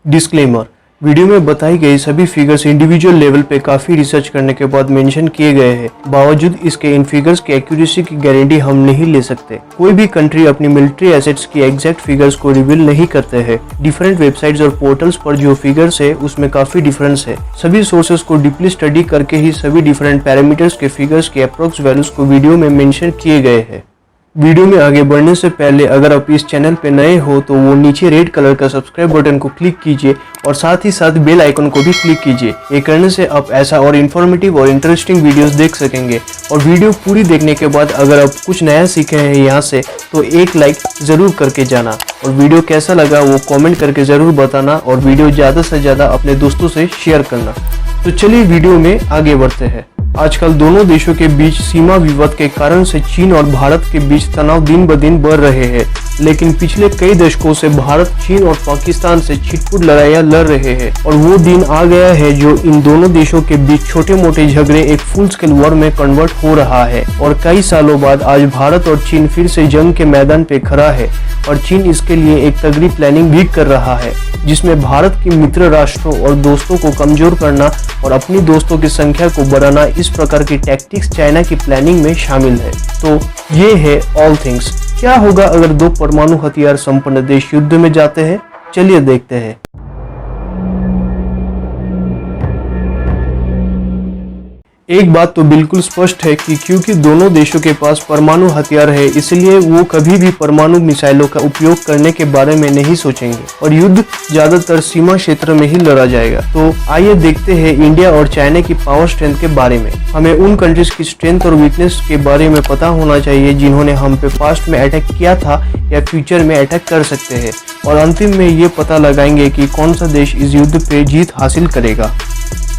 Disclaimer. Video में बताई गई सभी फिगर्स इंडिविजुअल लेवल पे काफ़ी रिसर्च करने के बाद मेंशन किए गए हैं। बावजूद इसके इन फिगर्स की एक्यूरेसी की गारंटी हम नहीं ले सकते। कोई भी कंट्री अपनी मिलिट्री एसेट्स की एग्जैक्ट फिगर्स को रिवील नहीं करते हैं। डिफरेंट वेबसाइट्स और पोर्टल्स पर जो फिगर्स है उसमें काफ़ी डिफरेंस है। सभी सोर्सेज को डीपली स्टडी करके ही सभी डिफरेंट पैरामीटर्स के फिगर्स के अप्रोक्स वैल्यूज को वीडियो में मेंशन किए गए हैं। वीडियो में आगे बढ़ने से पहले अगर आप इस चैनल पे नए हो तो वो नीचे रेड कलर का सब्सक्राइब बटन को क्लिक कीजिए और साथ ही साथ बेल आइकन को भी क्लिक कीजिए। ये करने से आप ऐसा और इन्फॉर्मेटिव और इंटरेस्टिंग वीडियोस देख सकेंगे। और वीडियो पूरी देखने के बाद अगर आप कुछ नया सीखे हैं यहाँ से तो एक लाइक ज़रूर करके जाना और वीडियो कैसा लगा वो कॉमेंट करके ज़रूर बताना और वीडियो ज़्यादा से ज़्यादा अपने दोस्तों से शेयर करना। तो चलिए वीडियो में आगे बढ़ते हैं। आजकल दोनों देशों के बीच सीमा विवाद के कारण से चीन और भारत के बीच तनाव दिन ब दिन बढ़ रहे हैं। लेकिन पिछले कई दशकों से भारत चीन और पाकिस्तान से छिटपुट लड़ाइयां लड़ रहे हैं और वो दिन आ गया है जो इन दोनों देशों के बीच छोटे मोटे झगड़े एक फुल स्केल वॉर में कन्वर्ट हो रहा है। और कई सालों बाद आज भारत और चीन फिर से जंग के मैदान पे खड़ा है और चीन इसके लिए एक तगड़ी प्लानिंग भी कर रहा है, जिसमें भारत की मित्र राष्ट्रों और दोस्तों को कमजोर करना और अपनी दोस्तों की संख्या को बढ़ाना, इस प्रकार की टैक्टिक्स चाइना की प्लानिंग में शामिल है। तो ये है ऑल थिंग्स। क्या होगा अगर दो परमाणु हथियार संपन्न देश युद्ध में जाते हैं? चलिए देखते हैं। एक बात तो बिल्कुल स्पष्ट है कि क्योंकि दोनों देशों के पास परमाणु हथियार है, इसलिए वो कभी भी परमाणु मिसाइलों का उपयोग करने के बारे में नहीं सोचेंगे और युद्ध ज्यादातर सीमा क्षेत्र में ही लड़ा जाएगा। तो आइए देखते हैं इंडिया और चाइना की पावर स्ट्रेंथ के बारे में। हमें उन कंट्रीज की स्ट्रेंथ और वीकनेस के बारे में पता होना चाहिए जिन्होंने हम पे पास्ट में अटैक किया था या फ्यूचर में अटैक कर सकते हैं, और अंतिम में ये पता लगाएंगे कि कौन सा देश इस युद्ध पे जीत हासिल करेगा।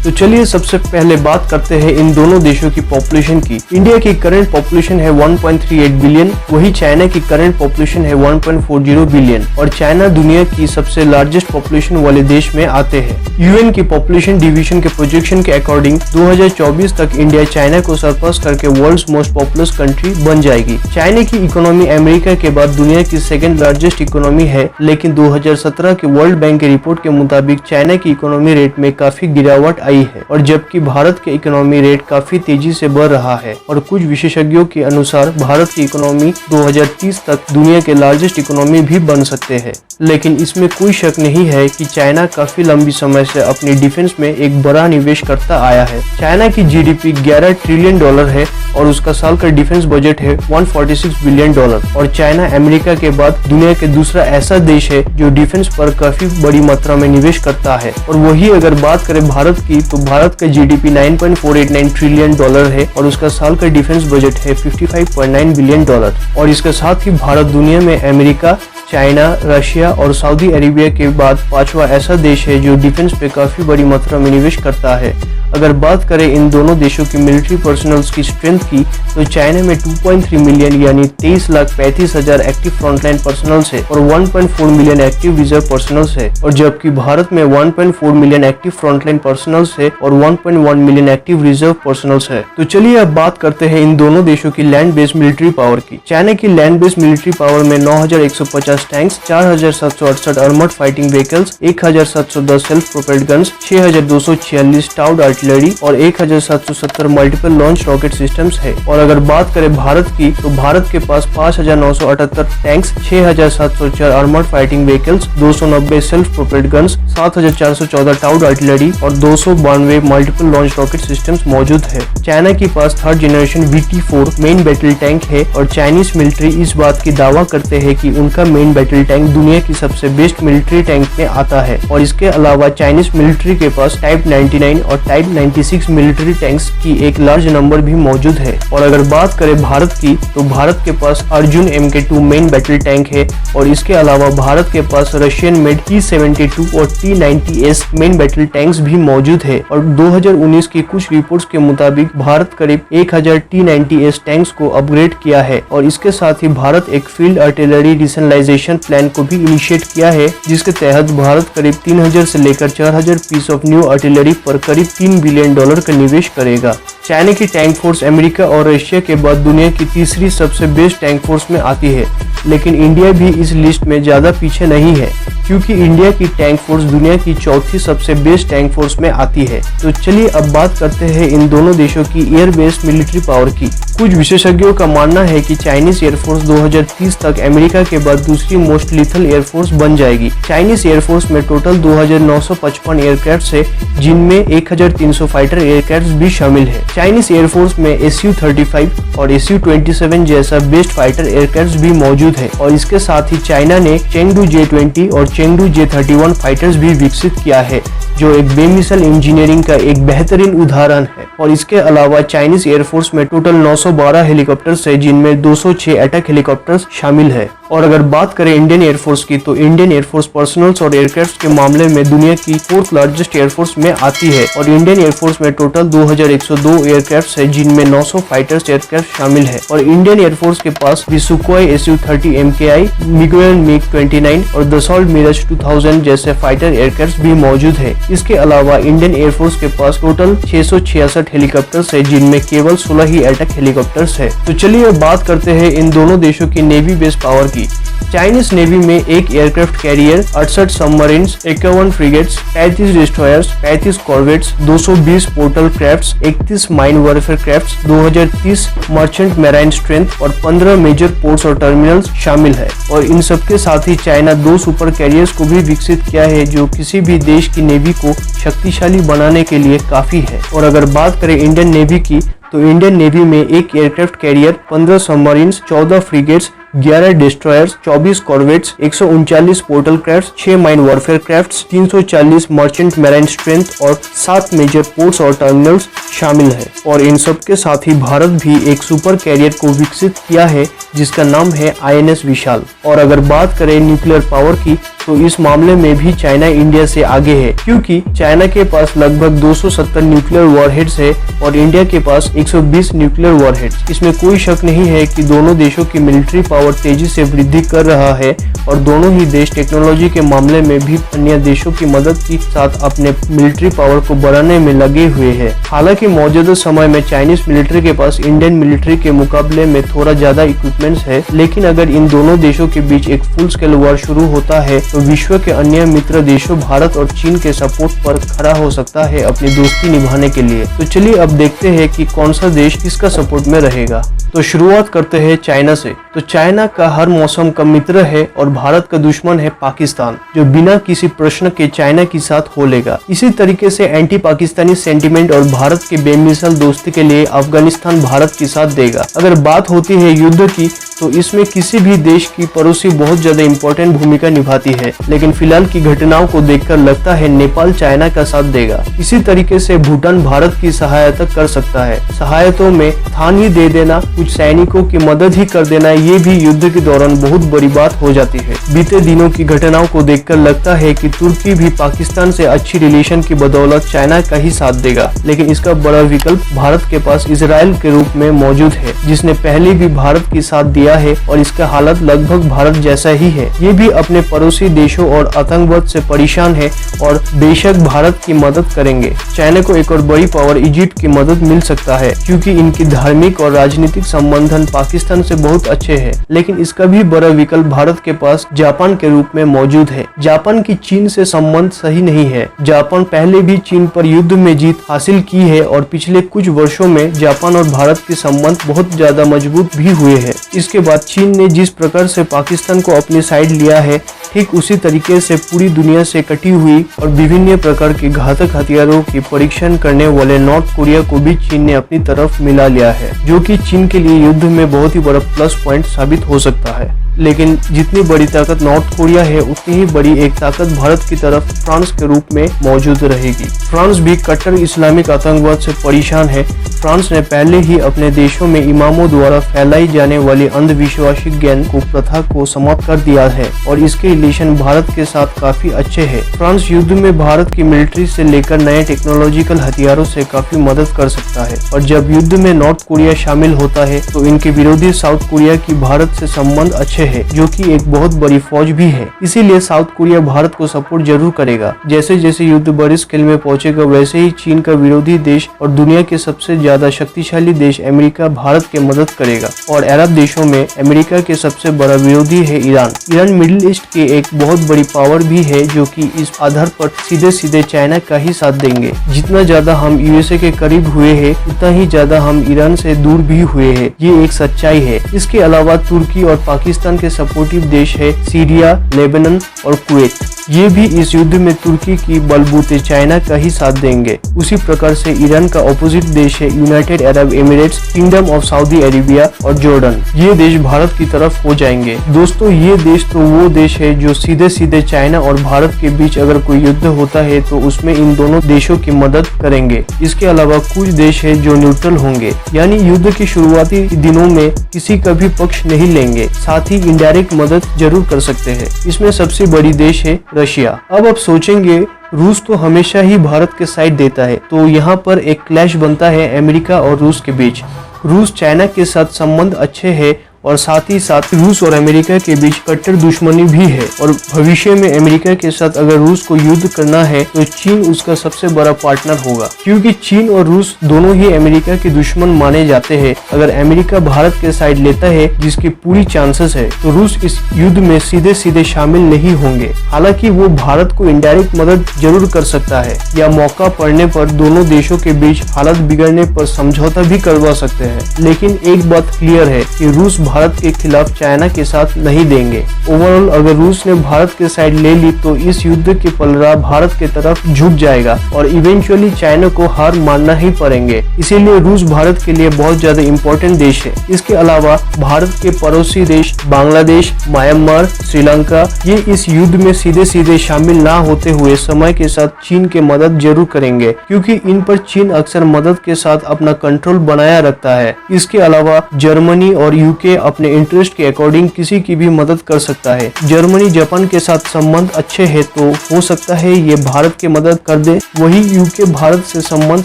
तो चलिए सबसे पहले बात करते हैं इन दोनों देशों की पॉपुलेशन की। इंडिया की करंट पॉपुलेशन है 1.38 बिलियन, वही चाइना की करंट पॉपुलेशन है 1.40 बिलियन और चाइना दुनिया की सबसे लार्जेस्ट पॉपुलेशन वाले देश में आते हैं। यूएन की पॉपुलेशन डिवीजन के प्रोजेक्शन के अकॉर्डिंग 2024 तक इंडिया चाइना को सरपास करके वर्ल्ड्स मोस्ट पॉपुलस कंट्री बन जाएगी। चाइना की इकोनॉमी अमेरिका के बाद दुनिया की सेकेंड लार्जेस्ट इकोनॉमी है, लेकिन 2017 के वर्ल्ड बैंक की रिपोर्ट के मुताबिक चाइना की इकोनॉमी रेट में काफी गिरावट आई है, और जबकि भारत के इकोनॉमी रेट काफी तेजी से बढ़ रहा है और कुछ विशेषज्ञों के अनुसार भारत की इकोनॉमी 2030 तक दुनिया के लार्जेस्ट इकोनॉमी भी बन सकते हैं। लेकिन इसमें कोई शक नहीं है कि चाइना काफी लंबी समय से अपनी डिफेंस में एक बड़ा निवेश करता आया है। चाइना की जीडीपी 11 ट्रिलियन डॉलर है और उसका साल का डिफेंस बजट है 146 बिलियन डॉलर। और चाइना अमेरिका के बाद दुनिया के दूसरा ऐसा देश है जो डिफेंस पर काफी बड़ी मात्रा में निवेश करता है। और वही अगर बात करें भारत की, तो भारत का जीडीपी 9.489 ट्रिलियन डॉलर है और उसका साल का डिफेंस बजट है 55.9 बिलियन डॉलर। और इसके साथ ही भारत दुनिया में अमेरिका, चाइना, रशिया और सऊदी अरेबिया के बाद पांचवा ऐसा देश है जो डिफेंस पे काफी बड़ी मात्रा में निवेश करता है। अगर बात करें इन दोनों देशों की मिलिट्री पर्सनल्स की स्ट्रेंथ की, तो चाइना में 2.3 मिलियन यानी 23,35,000 एक्टिव फ्रंटलाइन पर्सनल्स है और 1.4 मिलियन एक्टिव रिजर्व पर्सनल्स है, और जबकि भारत में 1.4 मिलियन एक्टिव फ्रंटलाइन पर्सनल्स है और 1.1 मिलियन एक्टिव रिजर्व पर्सनल्स है। तो चलिए अब बात करते हैं इन दोनों देशों की लैंड बेस्ड मिलिट्री पावर की। चाइना की लैंड बेस्ड मिलिट्री पावर में 9,150 tanks, 4,768 armoured fighting vehicles, 1,710 self propelled guns, 6,246 towed artillery और 1,770 मल्टीपल लॉन्च रॉकेट सिस्टम्स है। और अगर बात करें भारत की, तो भारत के पास 5,978 tanks, 6,704 armoured fighting vehicles, 290 self propelled guns, 7,414 towed artillery और 292 मल्टीपल लॉन्च रॉकेट सिस्टम्स मौजूद है। चाइना के पास third generation VT4 main battle tank है और चाइनीज मिलिट्री इस बात की दावा करते हैं कि उनका मेन बैटल टैंक दुनिया की सबसे बेस्ट मिलिट्री टैंक में आता है। और इसके अलावा चाइनीज मिलिट्री के पास टाइप 99 और टाइप 96 मिलिट्री टैंक्स की एक लार्ज नंबर भी मौजूद है। और अगर बात करें भारत की, तो भारत के पास Arjun MK2 main battle tank है और इसके अलावा भारत के पास रशियन मेड T-72 और T-90S मेन बैटल टैंक्स भी मौजूद है। और 2019 की कुछ रिपोर्ट्स के मुताबिक भारत करीब 1000 T-90S टैंक्स को अपग्रेड किया है। और इसके साथ ही भारत एक फील्ड आर्टिलरी डिसेंट्रलाइजेशन प्लान को भी इनिशिएट किया है, जिसके तहत भारत करीब 3000 से लेकर 4000 पीस ऑफ न्यू आर्टिलरी पर करीब $3 बिलियन का निवेश करेगा। चाइना की टैंक फोर्स अमेरिका और रशिया के बाद दुनिया की तीसरी सबसे बेस्ट टैंक फोर्स में आती है, लेकिन इंडिया भी इस लिस्ट में ज्यादा पीछे नहीं है, क्योंकि इंडिया की टैंक फोर्स दुनिया की चौथी सबसे बेस्ट टैंक फोर्स में आती है। तो चलिए अब बात करते हैं इन दोनों देशों की एयर बेस्ड मिलिट्री पावर की। कुछ विशेषज्ञों का मानना है कि चाइनीज एयरफोर्स 2030 तक अमेरिका के बाद दूसरी मोस्ट लीथल एयरफोर्स बन जाएगी। चाइनीज एयरफोर्स में टोटल 2955 एयरक्राफ्ट है, जिनमें 1300 फाइटर एयरक्राफ्ट भी शामिल है। चाइनीज एयरफोर्स में Su-35 और Su-27 जैसा बेस्ट फाइटर एयरक्राफ्ट भी मौजूद है, और इसके साथ ही चाइना ने चेंगडू J-20 और चेंगडू J-31 फाइटर्स भी विकसित किया है, जो एक बेमिसाल इंजीनियरिंग का एक बेहतरीन उदाहरण है। और इसके अलावा चाइनीज एयरफोर्स में टोटल 912 हेलीकॉप्टर्स है, जिनमें 206 अटैक हेलीकॉप्टर्स शामिल है। और अगर बात करें इंडियन एयरफोर्स की, तो इंडियन एयरफोर्स पर्सनल्स और एयरक्राफ्ट के मामले में दुनिया की 4th लार्जेस्ट एयरफोर्स में आती है, और इंडियन एयरफोर्स में टोटल 2102 एयरक्राफ्ट है, जिनमें 900 फाइटर्स एयरक्राफ्ट शामिल है। और इंडियन एयरफोर्स के पास भी सुखोई Su-30 MKI, मिगोयन MiG-29 और दसॉल्ट मिराज 2000 जैसे फाइटर एयरक्राफ्ट भी मौजूद है। इसके अलावा इंडियन एयरफोर्स के पास टोटल 666 हेलीकॉप्टर्स है, जिनमें केवल 16 ही अटैक हेलीकॉप्टर्स है। तो चलिए अब बात करते हैं इन दोनों देशों की नेवी बेस पावर की। चाइनीज नेवी में एक aircraft carrier, 68 submarines, 51 frigates, 35 destroyers, 35 corvettes, 220 portal crafts, 31 mine warfare crafts, 2030 merchant marine strength और 15 मेजर पोर्ट्स और टर्मिनल्स शामिल है। और इन सबके साथ ही चाइना 2 सुपर कैरियर्स को भी विकसित किया है, जो किसी भी देश की नेवी को शक्तिशाली बनाने के लिए काफी है। और अगर बात करें इंडियन नेवी की, तो इंडियन नेवी में एक aircraft carrier, 15 submarines, 14 frigates, 11 destroyers, 24 corvettes, 139 portal crafts, 6 mine warfare crafts, 340 merchant marine strength और 7 मेजर पोर्ट्स और टर्मिनल्स शामिल है। और इन सब के साथ ही भारत भी एक सुपर कैरियर को विकसित किया है, जिसका नाम है INS विशाल। और अगर बात करें न्यूक्लियर पावर की, तो इस मामले में भी चाइना इंडिया से आगे है, क्योंकि चाइना के पास लगभग 270 न्यूक्लियर वॉरहेड्स है और इंडिया के पास 120 न्यूक्लियर वॉरहेड्स। इसमें कोई शक नहीं है कि दोनों देशों की मिलिट्री पावर तेजी से वृद्धि कर रहा है, और दोनों ही देश टेक्नोलॉजी के मामले में भी अन्य देशों की मदद के साथ अपने मिलिट्री पावर को बढ़ाने में लगे हुए हैं। हालांकि मौजूदा समय में चाइनीज मिलिट्री के पास इंडियन मिलिट्री के मुकाबले में थोड़ा ज्यादा इक्विपमेंट्स है, लेकिन अगर इन दोनों देशों के बीच एक फुल स्केल वॉर शुरू होता है, तो विश्व के अन्य मित्र देशों भारत और चीन के सपोर्ट पर खड़ा हो सकता है अपनी दोस्ती निभाने के लिए। तो चलिए अब देखते हैं कि कौन सा देश किसका सपोर्ट में रहेगा। तो शुरुआत करते हैं चाइना से। तो चाइना का हर मौसम का मित्र है और भारत का दुश्मन है पाकिस्तान, जो बिना किसी प्रश्न के चाइना के साथ हो लेगा। इसी तरीके से एंटी पाकिस्तानी सेंटीमेंट और भारत के बेमिसाल दोस्ती के लिए अफगानिस्तान भारत के साथ देगा। अगर बात होती है युद्ध की, तो इसमें किसी भी देश की पड़ोसी बहुत ज्यादा इम्पोर्टेंट भूमिका निभाती है, लेकिन फिलहाल की घटनाओं को देखकर लगता है नेपाल चाइना का साथ देगा। इसी तरीके से भूटान भारत की सहायता कर सकता है। सहायतों में स्थान ही दे देना, कुछ सैनिकों की मदद ही कर देना, ये भी युद्ध के दौरान बहुत बड़ी बात हो जाती है। बीते दिनों की घटनाओं को देखकर लगता है कि तुर्की भी पाकिस्तान से अच्छी रिलेशन की बदौलत चाइना का ही साथ देगा, लेकिन इसका बड़ा विकल्प भारत के पास इजराइल के रूप में मौजूद है, जिसने पहले भी भारत के साथ दिया है और इसका हालत लगभग भारत जैसा ही है। ये भी अपने पड़ोसी देशों और आतंकवाद से परेशान है और बेशक भारत की मदद करेंगे। चाइना को एक और बड़ी पावर इजिप्ट की मदद मिल सकता है, क्योंकि इनकी धार्मिक और राजनीतिक संबंधन पाकिस्तान से बहुत अच्छे हैं। लेकिन इसका भी बड़ा विकल्प भारत के पास जापान के रूप में मौजूद है। जापान की चीन से संबंध सही नहीं है। जापान पहले भी चीन पर युद्ध में जीत हासिल की है और पिछले कुछ वर्षों में जापान और भारत के संबंध बहुत ज्यादा मजबूत भी हुए हैं। इसके बाद चीन ने जिस प्रकार से पाकिस्तान को अपनी साइड लिया है, ठीक उसी तरीके से पूरी दुनिया से कटी हुई और विभिन्न प्रकार के घातक हथियारों की परीक्षण करने वाले नॉर्थ कोरिया को भी चीन ने अपनी तरफ मिला लिया है, जो कि चीन के लिए युद्ध में बहुत ही बड़ा प्लस पॉइंट साबित हो सकता है। लेकिन जितनी बड़ी ताकत नॉर्थ कोरिया है, उतनी ही बड़ी एक ताकत भारत की तरफ फ्रांस के रूप में मौजूद रहेगी। फ्रांस भी कट्टर इस्लामिक आतंकवाद से परेशान है। फ्रांस ने पहले ही अपने देशों में इमामों द्वारा फैलाई जाने वाली अंधविश्वासी ज्ञान को प्रथा को समाप्त कर दिया है और इसके रिलेशन भारत के साथ काफी अच्छे हैं। फ्रांस युद्ध में भारत की मिलिट्री से लेकर नए टेक्नोलॉजिकल हथियारों से काफी मदद कर सकता है, और जब युद्ध में नॉर्थ कोरिया शामिल होता है, तो इनके विरोधी साउथ कोरिया की भारत से संबंध अच्छे है, जो कि एक बहुत बड़ी फौज भी है। इसीलिए साउथ कोरिया भारत को सपोर्ट जरूर करेगा। जैसे जैसे युद्ध बड़ी स्केल में पहुंचेगा, वैसे ही चीन का विरोधी देश और दुनिया के सबसे ज्यादा शक्तिशाली देश अमेरिका भारत के मदद करेगा। और अरब देशों में अमेरिका के सबसे बड़ा विरोधी है ईरान। ईरान मिडिल ईस्ट के एक बहुत बड़ी पावर भी है, जो कि इस आधार पर सीधे सीधे चाइना का ही साथ देंगे। जितना ज्यादा हम यूएसए के करीब हुए हैं, उतना ही ज्यादा हम ईरान से दूर भी हुए हैं। ये एक सच्चाई है। इसके अलावा तुर्की और पाकिस्तान के सपोर्टिव देश है सीरिया, लेबनान और कुवैत। ये भी इस युद्ध में तुर्की की बलबूते चाइना का ही साथ देंगे। उसी प्रकार से ईरान का ऑपोजिट देश है United Arab Emirates, kingdom of Saudi Arabia और जॉर्डन। ये देश भारत की तरफ हो जाएंगे। दोस्तों, ये देश तो वो देश है जो सीधे सीधे चाइना और भारत के बीच अगर कोई युद्ध होता है तो उसमें इन दोनों देशों की मदद करेंगे। इसके अलावा कुछ देश है जो न्यूट्रल होंगे, यानी युद्ध के शुरुआती दिनों में किसी का भी पक्ष नहीं लेंगे, साथ ही इनडायरेक्ट मदद जरूर कर सकते हैं। इसमें सबसे बड़ी देश है रशिया। अब आप सोचेंगे रूस तो हमेशा ही भारत के साइड देता है, तो यहाँ पर एक क्लैश बनता है अमेरिका और रूस के बीच। रूस चाइना के साथ संबंध अच्छे हैं और साथ ही साथ रूस और अमेरिका के बीच कट्टर दुश्मनी भी है। और भविष्य में अमेरिका के साथ अगर रूस को युद्ध करना है तो चीन उसका सबसे बड़ा पार्टनर होगा, क्योंकि चीन और रूस दोनों ही अमेरिका के दुश्मन माने जाते हैं। अगर अमेरिका भारत के साइड लेता है, जिसकी पूरी चांसेस है, तो रूस इस युद्ध में सीधे सीधे शामिल नहीं होंगे। हालांकि वो भारत को इनडायरेक्ट मदद जरूर कर सकता है, या मौका पड़ने पर दोनों देशों के बीच हालत बिगड़ने पर समझौता भी करवा सकते हैं। लेकिन एक बात क्लियर है कि रूस भारत के खिलाफ चाइना के साथ नहीं देंगे। ओवरऑल अगर रूस ने भारत के साइड ले ली तो इस युद्ध के पलड़ा भारत के तरफ झुक जाएगा और इवेंचुअली चाइना को हार मानना ही पड़ेंगे। इसीलिए रूस भारत के लिए बहुत ज्यादा इम्पोर्टेंट देश है। इसके अलावा भारत के पड़ोसी देश बांग्लादेश, म्यांमार, श्रीलंका, ये इस युद्ध में सीधे सीधे शामिल ना होते हुए समय के साथ चीन के मदद जरूर करेंगे, क्योंकि इन पर चीन अक्सर मदद के साथ अपना कंट्रोल बनाया रखता है। इसके अलावा जर्मनी और यूके अपने इंटरेस्ट के अकॉर्डिंग किसी की भी मदद कर सकता है। जर्मनी जापान के साथ संबंध अच्छे हैं तो हो सकता है ये भारत की मदद कर दे। वही यूके भारत से संबंध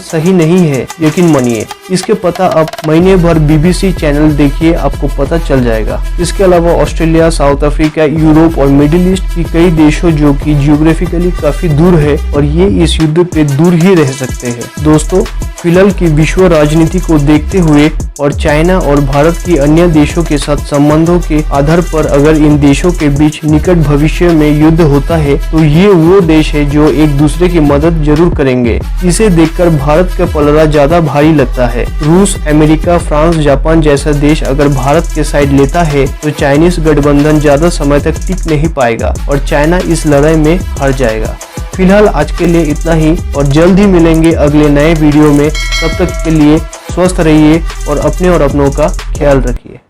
सही नहीं है, यकीन मानिए। इसके पता आप महीने भर BBC चैनल देखिए, आपको पता चल जाएगा। इसके अलावा ऑस्ट्रेलिया, साउथ अफ्रीका, यूरोप और मिडिल ईस्ट की कई देशों जो कि जियोग्राफिकली काफी दूर है और ये इस युद्ध पे दूर ही रह सकते हैं। दोस्तों, फिलहाल की विश्व राजनीति को देखते हुए और चाइना और भारत की अन्य देशों के साथ संबंधों के आधार पर अगर इन देशों के बीच निकट भविष्य में युद्ध होता है तो ये वो देश है जो एक दूसरे की मदद जरूर करेंगे। इसे देखकर भारत का पलड़ा ज्यादा भारी लगता है। रूस, अमेरिका, फ्रांस, जापान जैसा देश अगर भारत के साइड लेता है तो चाइनीज गठबंधन ज्यादा समय तक टिक नहीं पाएगा और चाइना इस लड़ाई में हार जाएगा। फिलहाल आज के लिए इतना ही और जल्द ही मिलेंगे अगले नए वीडियो में। तब तक के लिए स्वस्थ रहिए और अपने और अपनों का ख्याल रखिए।